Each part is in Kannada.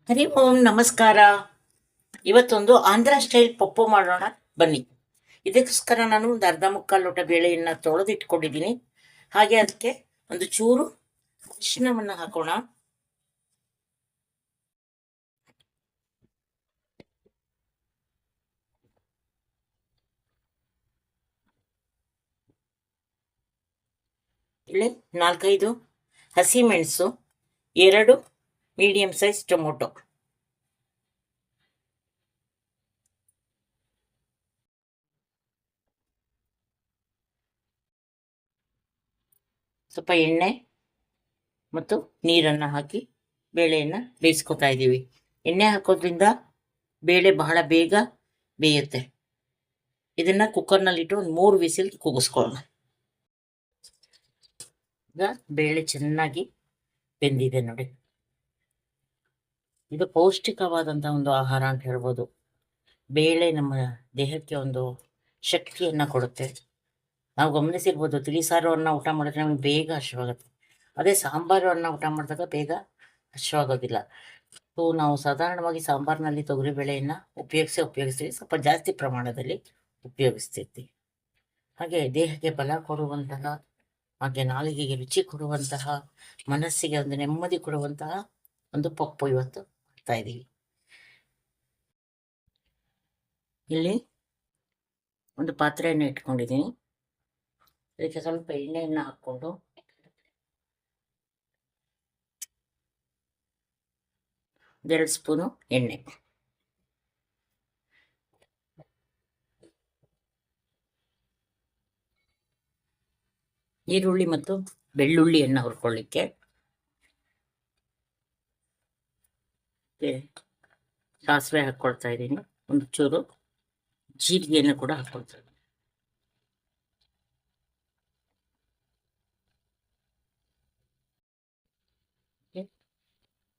ಹರಿ ಓಂ ನಮಸ್ಕಾರ. ಇವತ್ತೊಂದು ಆಂಧ್ರ ಸ್ಟೈಲ್ ಪಪ್ಪು ಮಾಡೋಣ ಬನ್ನಿ. ಇದಕ್ಕೋಸ್ಕರ ನಾನು ಒಂದು ಅರ್ಧ ಮುಕ್ಕಾಲು ಲೋಟ ಬೇಳೆಯನ್ನು ತೊಳೆದಿಟ್ಕೊಂಡಿದ್ದೀನಿ. ಹಾಗೆ ಅದಕ್ಕೆ ಒಂದು ಚೂರು ಅರಿಶಿಣವನ್ನು ಹಾಕೋಣ. ಇಲ್ಲಿ 4-5 ಹಸಿಮೆಣಸು, 2 ಮೀಡಿಯಂ ಸೈಜ್ ಟೊಮೊಟೊ, ಸ್ವಲ್ಪ ಎಣ್ಣೆ ಮತ್ತು ನೀರನ್ನು ಹಾಕಿ ಬೇಳೆಯನ್ನು ಬೇಯಿಸ್ಕೊತಾ ಇದ್ದೀವಿ. ಎಣ್ಣೆ ಹಾಕೋದ್ರಿಂದ ಬೇಳೆ ಬಹಳ ಬೇಗ ಬೇಯುತ್ತೆ. ಇದನ್ನು ಕುಕ್ಕರ್ನಲ್ಲಿಟ್ಟು ಒಂದು 3 ವಿಸಿಲ್ ಕೂಗಿಸ್ಕೊಳ್ಳೋಣ. ಈಗ ಬೇಳೆ ಚೆನ್ನಾಗಿ ಬೆಂದಿದೆ ನೋಡಿ. ಇದು ಪೌಷ್ಟಿಕವಾದಂಥ ಒಂದು ಆಹಾರ ಅಂತ ಹೇಳ್ಬೋದು. ಬೇಳೆ ನಮ್ಮ ದೇಹಕ್ಕೆ ಒಂದು ಶಕ್ತಿಯನ್ನು ಕೊಡುತ್ತೆ. ನಾವು ಗಮನಿಸಿರ್ಬೋದು, ತಿಳಿಸಾರು ಅನ್ನ ಊಟ ಮಾಡಿದ್ರೆ ನಮಗೆ ಬೇಗ ಹಶ್ವಾಗುತ್ತೆ. ಅದೇ ಸಾಂಬಾರು ಅನ್ನ ಊಟ ಮಾಡಿದಾಗ ಬೇಗ ಹಶ್ವಾಗೋದಿಲ್ಲ. ಸೊ ನಾವು ಸಾಧಾರಣವಾಗಿ ಸಾಂಬಾರಿನಲ್ಲಿ ತೊಗರಿಬೇಳೆಯನ್ನು ಉಪಯೋಗಿಸ್ತೀವಿ, ಸ್ವಲ್ಪ ಜಾಸ್ತಿ ಪ್ರಮಾಣದಲ್ಲಿ ಉಪಯೋಗಿಸ್ತಿರ್ತೀವಿ. ಹಾಗೆ ದೇಹಕ್ಕೆ ಬಲ ಕೊಡುವಂತಹ, ಹಾಗೆ ನಾಲಿಗೆಗೆ ರುಚಿ ಕೊಡುವಂತಹ, ಮನಸ್ಸಿಗೆ ಒಂದು ನೆಮ್ಮದಿ ಕೊಡುವಂತಹ ಒಂದು ಪಪ್ಪು ಇವತ್ತು ಮಾಡ್ತಾ ಇದ್ದೀವಿ. ಇಲ್ಲಿ ಒಂದು ಪಾತ್ರೆಯನ್ನು ಇಟ್ಕೊಂಡಿದ್ದೀನಿ. ಅದಕ್ಕೆ ಸ್ವಲ್ಪ ಎಣ್ಣೆಯನ್ನು ಹಾಕ್ಕೊಂಡು ಒಂದೆರಡು ಸ್ಪೂನು ಎಣ್ಣೆ, ಈರುಳ್ಳಿ ಮತ್ತು ಬೆಳ್ಳುಳ್ಳಿಯನ್ನು ಹುರ್ಕೊಳ್ಳಿಕ್ಕೆ, ಸಾಸಿವೆ ಹಾಕ್ಕೊಳ್ತಾ ಇದ್ದೀನಿ. ಒಂದು ಚೂರು ಜೀರಿಗೆಯನ್ನು ಕೂಡ ಹಾಕ್ಕೊಳ್ತಾ ಇದ್ದೀನಿ.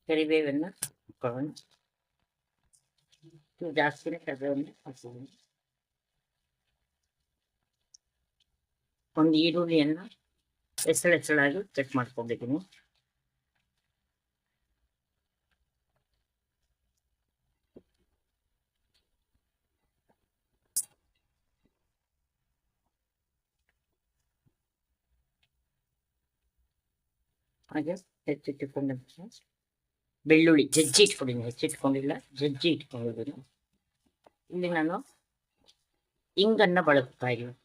ಕರಿಬೇವನ್ನು ಹಾಕೊಳ್ಳೋಣ. ಜಾಸ್ತಿನೇ ಕರಿಬೇವನ್ನು ಹಾಕ್ತೀನಿ. ಒಂದು ಈರುಳ್ಳಿಯನ್ನು ಎಸಳೆಸಳಾಗಿ ಕಟ್ ಮಾಡ್ಕೊಂಡಿದ್ದೀನಿ. ಹಾಗೆ ಹೆಚ್ಚಿಟ್ಟುಕೊಂಡಂತಹ ಬೆಳ್ಳುಳ್ಳಿ ಜಜ್ಜಿ ಇಟ್ಕೊಂಡಿದ್ದೀನಿ, ಹೆಚ್ಚಿಟ್ಕೊಂಡಿಲ್ಲ, ಜಜ್ಜಿ ಇಟ್ಕೊಂಡಿದ್ದೀನಿ. ಇಲ್ಲಿ ನಾನು ಇಂಗನ್ನು ಬಳಸ್ತಾ ಇದ್ದೀನಿ.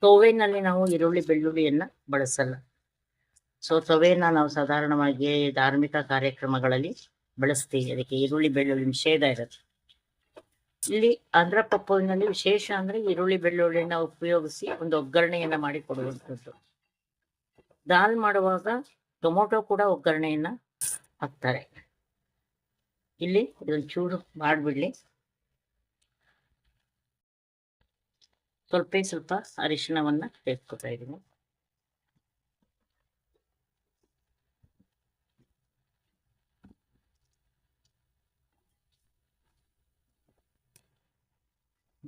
ತೊವೆನಲ್ಲಿ ನಾವು ಈರುಳ್ಳಿ ಬೆಳ್ಳುಳ್ಳಿಯನ್ನು ಬಳಸಲ್ಲ. ಸೊ ತೊವೆಯನ್ನು ನಾವು ಸಾಧಾರಣವಾಗಿ ಧಾರ್ಮಿಕ ಕಾರ್ಯಕ್ರಮಗಳಲ್ಲಿ ಬಳಸ್ತೀವಿ. ಅದಕ್ಕೆ ಈರುಳ್ಳಿ ಬೆಳ್ಳುಳ್ಳಿ ನಿಷೇಧ ಇರುತ್ತೆ. ಇಲ್ಲಿ ಆಂಧ್ರ ಪಪ್ಪುವಿನಲ್ಲಿ ವಿಶೇಷ ಅಂದರೆ ಈರುಳ್ಳಿ ಬೆಳ್ಳುಳ್ಳಿಯನ್ನು ಉಪಯೋಗಿಸಿ ಒಂದು ಒಗ್ಗರಣೆಯನ್ನು ಮಾಡಿ ಕೊಡುವಂಥದ್ದು. ದಾಲ್ ಮಾಡುವಾಗ ಟೊಮೊಟೊ ಕೂಡ ಒಗ್ಗರಣೆಯನ್ನು ಹಾಕ್ತಾರೆ. ಇಲ್ಲಿ ಇದೊಂದು ಚೂರು ಮಾಡಿಬಿಡಲಿ. ಸ್ವಲ್ಪ ಅರಿಶಿಣವನ್ನು ಸೇರಿಸ್ಕೊತಾ ಇದ್ದೀನಿ.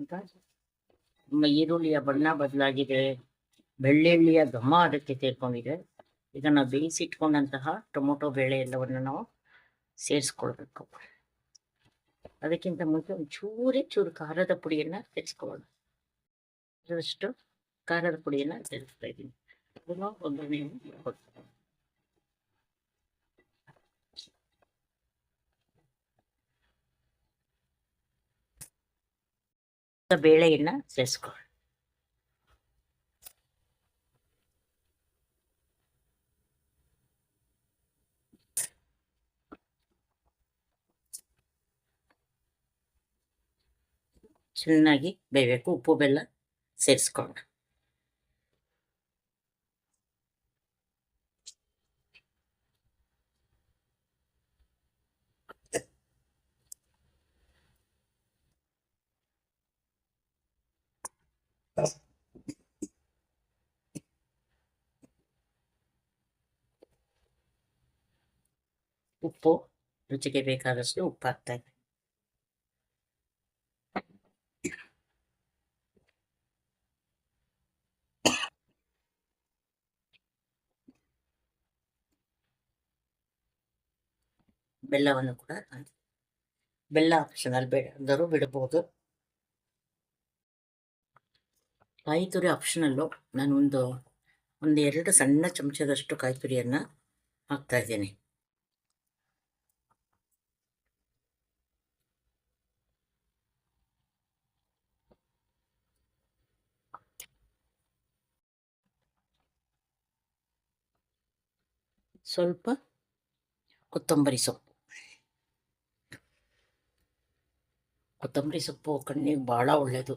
ಈಗ ನಮ್ಮ ಈರುಳ್ಳಿಯ ಬಣ್ಣ ಬದಲಾಗಿದೆ, ಬೆಳ್ಳುಳ್ಳಿಯ ಘಮ ಅದಕ್ಕೆ ಸೇರ್ಕೊಂಡಿದೆ. ಇದನ್ನು ಬೇಯಿಸಿಟ್ಕೊಂಡಂತಹ ಟೊಮೊಟೊ ಬೇಳೆ ಎಲ್ಲವನ್ನು ನಾವು ಸೇರಿಸ್ಕೊಳ್ಬೇಕು. ಅದಕ್ಕಿಂತ ಮುಂಚೆ ಒಂದು ಚೂರು ಖಾರದ ಪುಡಿಯನ್ನು ಸೇರಿಸ್ಕೊಳ್ಳೋಣ. ಅದಷ್ಟು ಖಾರದ ಪುಡಿಯನ್ನು ಸೇರಿಸ್ತಾ ಇದ್ದೀನಿ. ಅದನ್ನು ಒಗ್ಗರಣೆಯನ್ನು ಕೊಡ್ತೀನಿ. ಬೇಳೆಯನ್ನು ಸೇರಿಸ್ಕೊಳ್ಳೋಣ. ಚೆನ್ನಾಗಿ ಬೇಯಬೇಕು. ಉಪ್ಪು ಬೆಲ್ಲ ಸೇರಿಸ್ಕೊಳ್ಳೋಣ. ಉಪ್ಪು ರುಚಿಗೆ ಬೇಕಾದಷ್ಟು ಉಪ್ಪು ಹಾಕ್ತಾ ಇದ್ದೀನಿ. ಬೆಲ್ಲವನ್ನು ಕೂಡ ಬೆಲ್ಲ ಆಪ್ಷನಲ್ ಬೇಡರೂ ಬಿಡಬಹುದು. ಕಾಯಿ ತುರಿ ಆಪ್ಷನಲ್ಲು. ನಾನು ಒಂದು 2 ಸಣ್ಣ ಚಮಚದಷ್ಟು ಕಾಯಿ ತುರಿಯನ್ನು ಹಾಕ್ತಾ ಇದ್ದೀನಿ. ಸ್ವಲ್ಪ ಕೊತ್ತಂಬರಿ ಸೊಪ್ಪು ಕಣ್ಣಿಗೆ ಭಾಳ ಒಳ್ಳೆಯದು.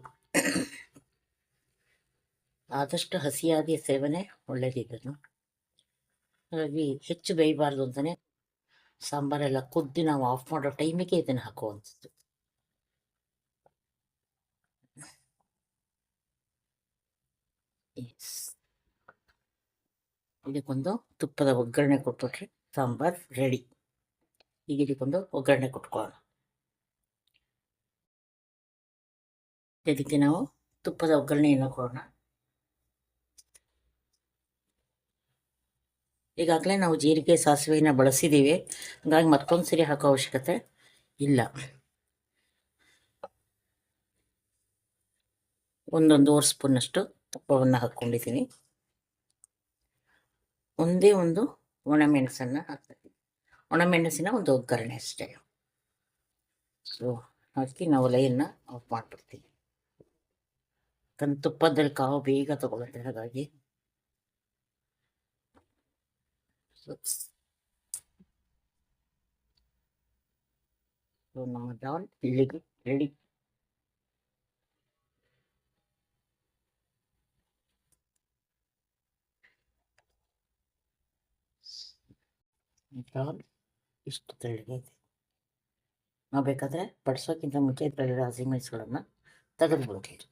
ಆದಷ್ಟು ಹಸಿಯಾಗಿ ಸೇವನೆ ಒಳ್ಳೆಯದಿದ್ದನು. ಹಾಗಾಗಿ ಹೆಚ್ಚು ಬೇಯಬಾರ್ದು ಅಂತಲೇ ಸಾಂಬಾರೆಲ್ಲ ಕುದ್ದು ನಾವು ಆಫ್ ಮಾಡೋ ಟೈಮಿಗೆ ಇದನ್ನು ಹಾಕುವಂಥದ್ದು. ಇದಕ್ಕೊಂದು ತುಪ್ಪದ ಒಗ್ಗರಣೆ ಕೊಟ್ಬಿಟ್ರೆ ಸಾಂಬಾರು ರೆಡಿ. ಈಗ ಇದಕ್ಕೊಂದು ಒಗ್ಗರಣೆ ಕೊಟ್ಕೊಳ್ಳೋಣ. ಇದಕ್ಕೆ ನಾವು ತುಪ್ಪದ ಒಗ್ಗರಣೆಯನ್ನು ಕೊಡೋಣ. ಈಗಾಗಲೇ ನಾವು ಜೀರಿಗೆ ಸಾಸಿವೆಯನ್ನು ಬಳಸಿದ್ದೀವಿ, ಹಾಗಾಗಿ ಮತ್ತೊಂದು ಸರಿ ಹಾಕೋ ಅವಶ್ಯಕತೆ ಇಲ್ಲ. ಒಂದೊಂದೂವರೆ ಸ್ಪೂನಷ್ಟು ತುಪ್ಪವನ್ನು ಹಾಕ್ಕೊಂಡಿದ್ದೀನಿ. ಒಂದೇ ಒಂದು ಒಣಮೆಣಸನ್ನು ಹಾಕ್ತೀನಿ. ಒಣಮೆಣಸಿನ ಒಂದು ಒಗ್ಗರಣೆ ಅಷ್ಟೇ. ಸೊ ಹಾಕಿ ನಾವು ಒಲೆಯನ್ನು ಆಫ್ ಮಾಡಿಬಿಡ್ತೀವಿ. ತುಪ್ಪದಲ್ಲಿ ಕಾವು ಬೇಗ ತಗೊಳುತ್ತೆ, ಹಾಗಾಗಿ ನಮ್ಮ ದಾಲ್ ಇಲ್ಲಿಗೆ ರೆಡಿ. ದಾಲ್ ಇಷ್ಟು ತೆಳ್ಳಗಿದೆ. ನಾವು ಬೇಕಾದರೆ ಬಡಿಸೋಕ್ಕಿಂತ ಮುಂಚೆ ಇದರಲ್ಲಿ ಹಸಿಮೆಣಸುಗಳನ್ನು ತೆಗೆದುಬಿಡ್ತೀವಿ.